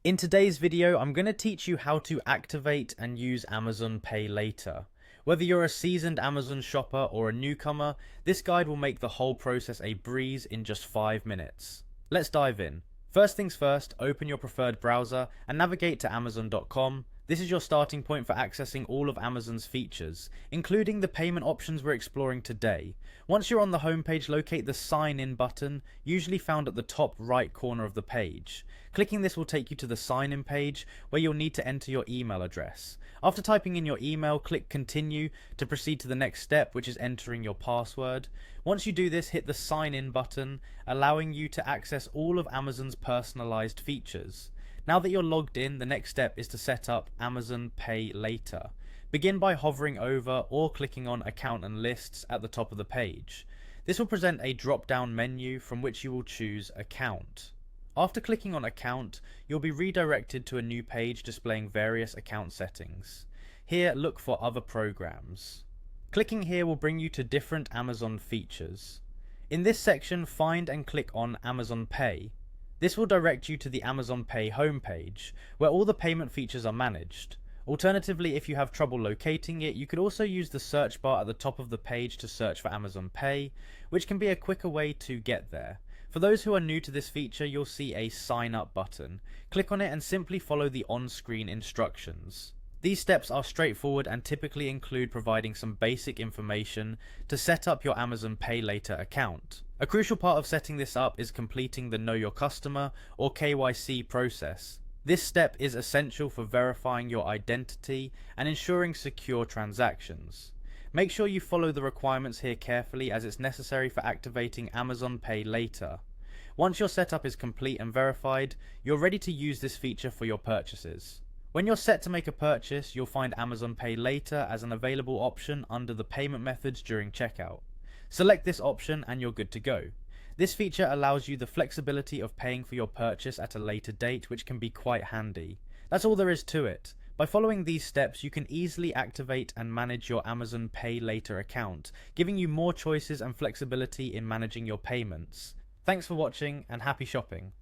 In today's video, I'm going to teach you how to activate and use Amazon Pay Later. Whether you're a seasoned Amazon shopper or a newcomer, this guide will make the whole process a breeze in just 5 minutes. Let's dive in. First things first, open your preferred browser and navigate to Amazon.com. This is your starting point for accessing all of Amazon's features, including the payment options we're exploring today. Once you're on the homepage, locate the Sign In button, usually found at the top right corner of the page. Clicking this will take you to the Sign In page, where you'll need to enter your email address. After typing in your email, click Continue to proceed to the next step, which is entering your password. Once you do this, hit the Sign In button, allowing you to access all of Amazon's personalized features. Now that you're logged in, the next step is to set up Amazon Pay Later. Begin by hovering over or clicking on Account and Lists at the top of the page. This will present a drop-down menu from which you will choose Account. After clicking on Account, you'll be redirected to a new page displaying various account settings. Here, look for Other Programs. Clicking here will bring you to different Amazon features. In this section, find and click on Amazon Pay. This will direct you to the Amazon Pay homepage, where all the payment features are managed. Alternatively, if you have trouble locating it, you could also use the search bar at the top of the page to search for Amazon Pay, which can be a quicker way to get there. For those who are new to this feature, you'll see a Sign Up button. Click on it and simply follow the on-screen instructions. These steps are straightforward and typically include providing some basic information to set up your Amazon Pay Later account. A crucial part of setting this up is completing the Know Your Customer or KYC process. This step is essential for verifying your identity and ensuring secure transactions. Make sure you follow the requirements here carefully, as it's necessary for activating Amazon Pay Later. Once your setup is complete and verified, you're ready to use this feature for your purchases. When you're set to make a purchase, you'll find Amazon Pay Later as an available option under the payment methods during checkout. Select this option and you're good to go. This feature allows you the flexibility of paying for your purchase at a later date, which can be quite handy. That's all there is to it. By following these steps, you can easily activate and manage your Amazon Pay Later account, giving you more choices and flexibility in managing your payments. Thanks for watching and happy shopping.